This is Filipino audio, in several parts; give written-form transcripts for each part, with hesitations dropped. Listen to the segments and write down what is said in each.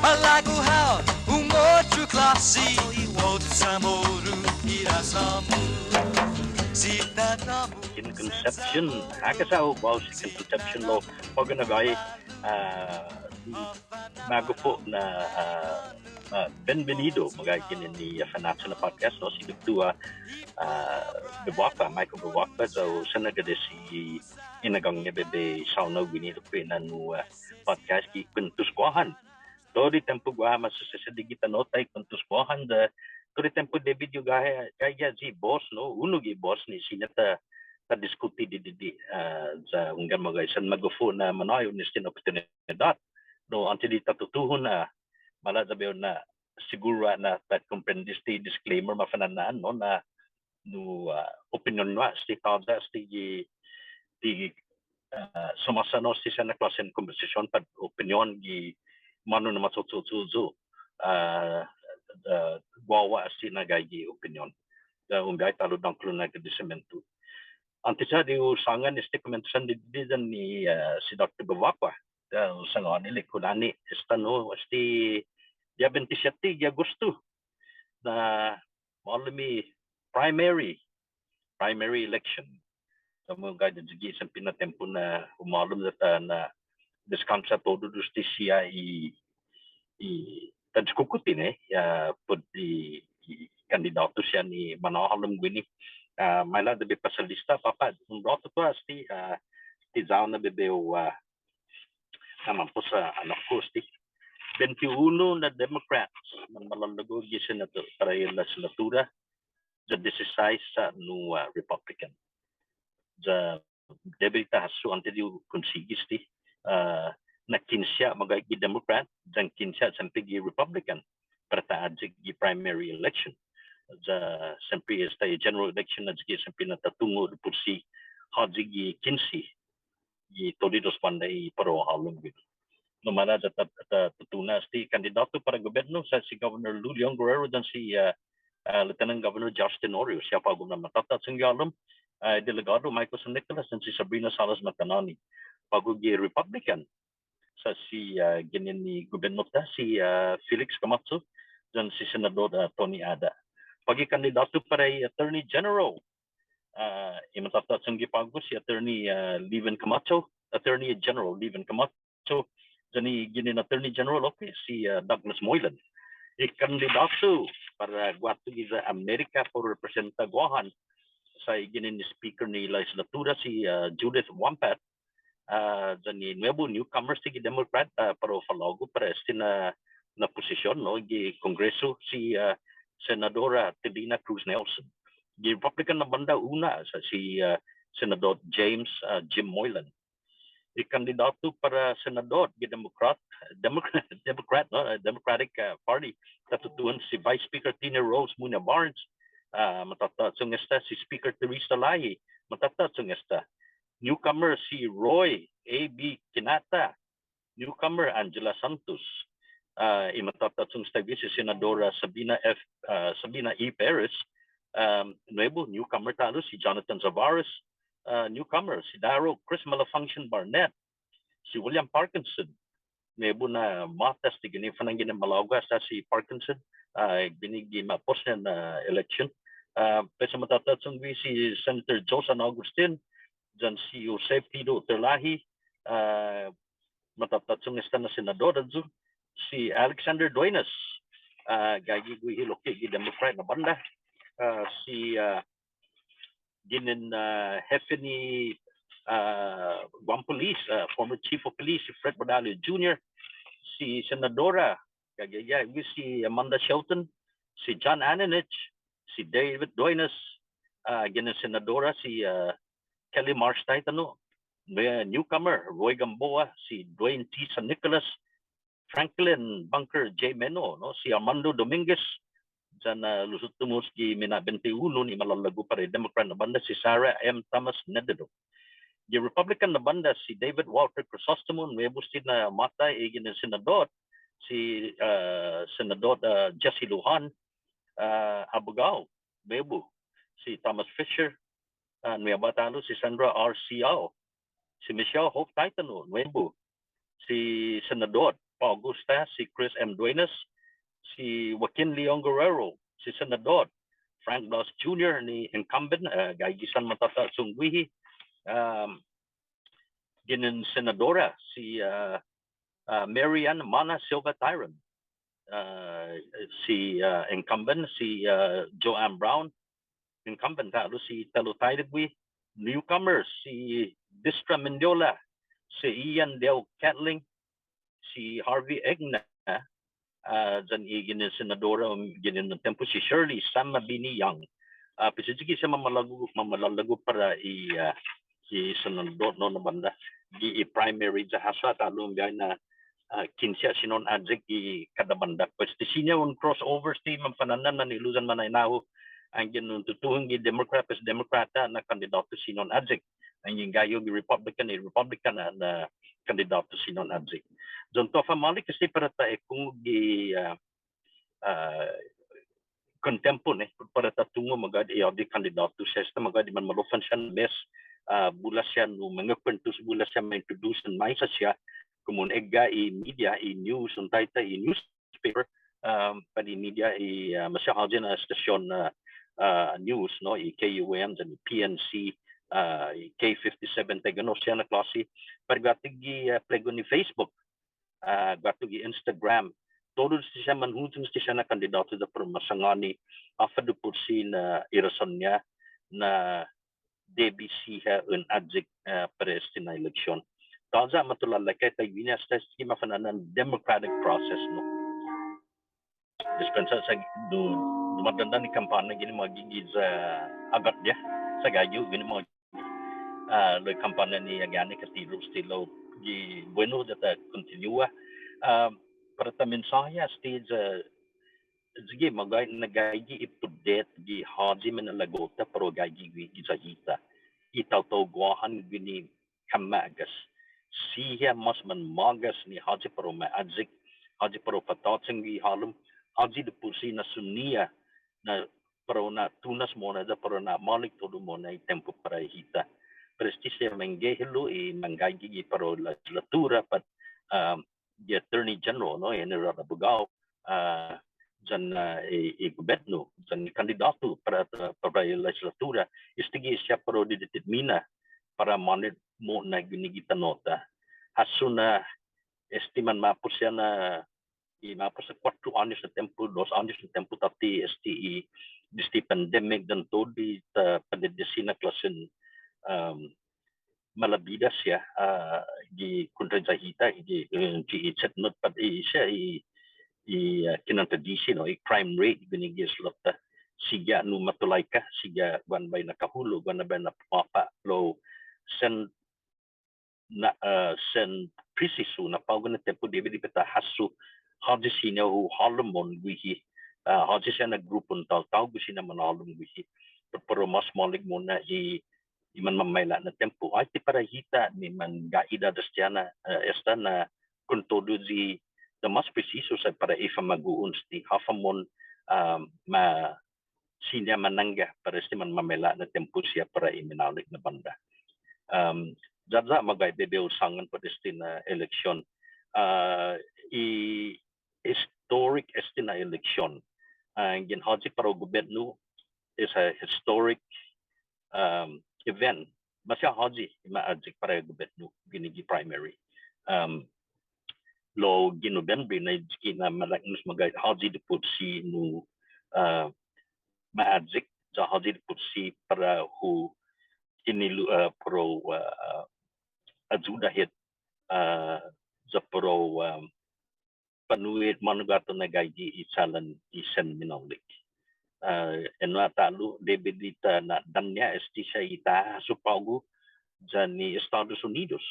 Malaguhaw, outro classe, outro Chamoru, irasamu, cidadamo. In Concepcion, hakasaw bao si Concepcion lo paganagay bago po na benvenido magagin ni Fanachu na podcast no si Dugtua Bewaka Michael Bewaka so sanagade si inagang bebe sauna winito ko na no podcast ki Kuentos Guåhan. Tori tempo Guam masasadigita no tay Kuentos Guåhan da tori tempo de video gaya si boss no uno gi boss ni sinata ta diskuti di sa unggan mga isan magufo na manayo ni sin oportunidad no anti di tatutuhon na mala sabi na siguro na that comprendis the disclaimer mafananaan no na no opinion na sti kada sti di sumasano si sa na klasen conversation pad opinion gi mano na matututsu wawa si nagagi opinion da unggay talo ng kluna ke disemento antes di usangan este komentusan di ni si Dr. Bewaka da usangan ni kulani estano asti dia 27 de agosto na malami primary election sa mga guide di sa pinatempo na umalom na descansa todo justicia y tadiskukutin ya pud di kandidato siya ni Mina'Hugua gwini may la de pasalista papa un roto to asti ti zauna bebeu naman po sa anak ko asti 21 na Democrats man malalago gi senator para la senatura the 16 sa no Republican the debita hasu ante di konsigis ti na kinsya magagi Democrat dan kinsya sampai gi Republican para gi primary election sampai esta general election na gi sampai natatungo por si haji gi kinsi gi todidos pandai paro halong gitu no mana tutuna sti kandidato para gobyerno sa si Governor Luliang Guerrero dan si Lieutenant Governor Justin Orio siapa guna matata singgalom delegado Michael San Nicolas dan si Sabrina Salas Matanani pagugi Republican sa si ganyan ni gobernador si Felix Camacho dan si Senador Tony Ada. Pagi kandidato para Attorney General imatatat sang gipago si Attorney Attorney General Leven Camacho dan ganyan Attorney General si Douglas Moylan. Kandidato para guato sa Amerika for Representative Guåhan sa ganyan ni Speaker ni Legislatura si Judith Wampat ni nuevo newcomers si Democrat pero falago para este na posisyon no gi Kongreso si Senadora Tedina Cruz Nelson. Gi Republican na banda una sa si Senador James Jim Moylan. Kandidato para senador gi Democratic Party tatutuan si Vice Speaker Tina Rose Muna Barnes matatatong esta si Speaker Teresa Lahi matatatong esta newcomer si Roy A.B. Kinata, newcomer Angela Santos, imatatatong stagi si Senadora Sabina E. Perez, nuevo newcomer talo si Jonathan Zavares, newcomer si Darrow Chris Malafunction Barnett, si William Parkinson, nuevo na matas ti gini fanangin ng Malaga sa si Parkinson, binigi mapos na election, pesa matatatong si Senator Josan Augustin, dan si Jose Pido Terlahi, matatatsong esta na senador si Alexander Duenas, gagi guhiloki gi Democrat na banda, si ginin hefe ni Guam Police, former Chief of Police si Fred Badalio Jr., si Senadora, gagaya si Amanda Shelton, si John Ananich, si David Duenas, ginin Senadora si Kelly Marsh Taitano, newcomer Roy Gamboa, si Dwayne T. San Nicolas, Franklin Bunker J. Meno, no? Si Armando Dominguez, dyan lusot tumos di Mina 21 ni malalago pa rin Democrat na banda si Sarah M. Thomas Nededo. Di Republican na banda si David Walter Crisostomo, nuevo si na matay igin ng senador si Senador Jesse Lujan, abogado, bebo. Si Thomas Fisher, Nueva Talo, si Sandra R. Siao, si Michelle Hope Titano, Nuevo, si Senador Paul Gusta, si Chris M. Duenas, si Joaquin Leon Guerrero, si Senador Frank Doss Jr. ni incumbent, Gaygisan Matata Sungwihi, ginin Senadora, si Marian Mana Silva Tyron, si incumbent, si Joanne Brown, incumbent talo si Talo Taidagwi, newcomers, si Distra Mendiola, si Ian Del Catling, si Harvey Egna, dyan ginin Senadora, ginin ng tempo si Shirley Sam Mabini Young. Pisigi sa mamalalago para Senador no banda di primary jahasa talong biya na kinsya sinon adjek i kada banda. Pwes di sinya un crossover si mampananan na nilusan manaynaho ang ginun tutuhong gi Democrata na kandidato sinon adjek. Ang yung gayo gi Republican na kandidato sinon adjek. John Tofa Malik kasi para tayo kung gi kontempo para tatungo magad di kandidato siya magad man malufan siya best bulas siya no mga kwentos bulas siya ma-introduce and may sa siya kumun ega media news untay ta newspaper pa media masyahaw na stasyon na news no KUM and PNC K57 tagano siya na klase pergatig plego ni Facebook gato gi Instagram todo siya manhutong siya na kandidato sa masangani after the pursi na irason niya na DBC un adjek presti na eleksyon. Taza matulala kay tayo niya sa schema fananan democratic process no. Dispensa sa dumadanda ni kampanya gini magigid sa agat niya sa gayo gini mo lo kampanya ni agani katiro stilo gi bueno data continua para ta mensahe stage sige magay nagaygi ipudet gi haji men lagota pero gaygi gi sahita itaw guahan gini kamagas siya mas magas ni haji pero maadzik haji pero patatsing gi halum haji de pursi na sunia na pero na tunas mo na da pero na malik todo mo na tempo para hita prestisya mengehelo mangaygi gi pero legislatura pat the Attorney General no General Abogao dyan i-gobyerno dyan kandidato para legislatura istigi siya pero didetermina para manid mo na ginigita nota haso na estiman mapos siya na mapos sa 4 anos na tempo 2 anos na tempo tati disti pandemic dan to di padedesina klasen malabida siya di kontrajahita di chatnot pat siya kinantadisi no crime rate binigis lotta siga no matulay ka siga guan bay nakahulog guan bay na papa low sen preciso na pawgan na tempo di pita hasu hadis sinya hu halumon wihi hadis siya na grupon taw gusi na manalum wihi pero mas malig mo na iman mamayla na tempo ay ti para hita ni man gaida dastiana esta na kung todo di the mas preciso sa para ifamaguun sti hafamon ma sinya manangga para sti man mamayla na tempo siya para iminalik na banda dadza magay bebe usangan pa sti na eleksyon historic esti na eleksyon ginhaji para gobyerno is a historic event masya haji maadzik para gobyerno ginigi primary lo ginovember na na malaknos magay haji de putsi no maadzik sa haji de putsi para hu inilu pro ajuda hit sa pro panuit manugato na gaji isalan isen minawlik enwa talo debedita na danya esti siya ita supago dyan ni Estados Unidos.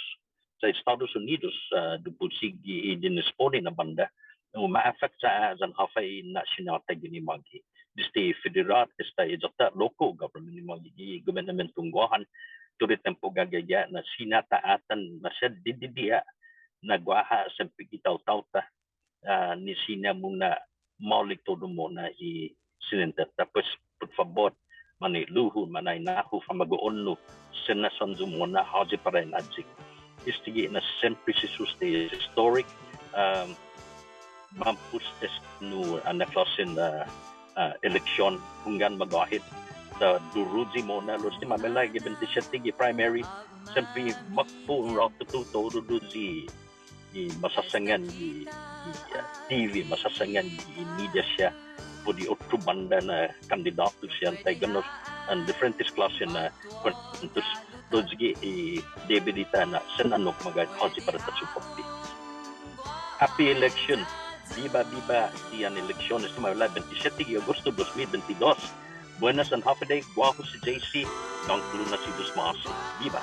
Sa Estados Unidos, dupursigi idinispone na banda ma-affect sa dyan hafay nasyonalta gini magi. Disti federal, esta ijata local government ni magi gobernamentong Guam turit tempo gagaya na sinataatan na siya dididia na guaha sa pigitaw-tawta ni Sina muna maulik todo muna i sinenta. Tapos, por favor, manay luho, manay nahu, famagoon no, senason muna, haji para inadzik. Istigi na sempre si suste historic, mampus es no anaklasin na eleksyon hanggang magahit sa duruji mo na los di mamela given ti tigi primary sempre makpo ang route to todo duji i masasangan i TV masasangan i media siya po di otro banda na kandidato siya tay ganos and different class na Kuentos Guåhan i debidita na senanok magahit para sa suporti. Happy election. Viva diyan eleksyon sa Manila 27 de Agosto 2022. Buenas and happy day. Guapo si JC. Don't na si Dusmasi. Viva!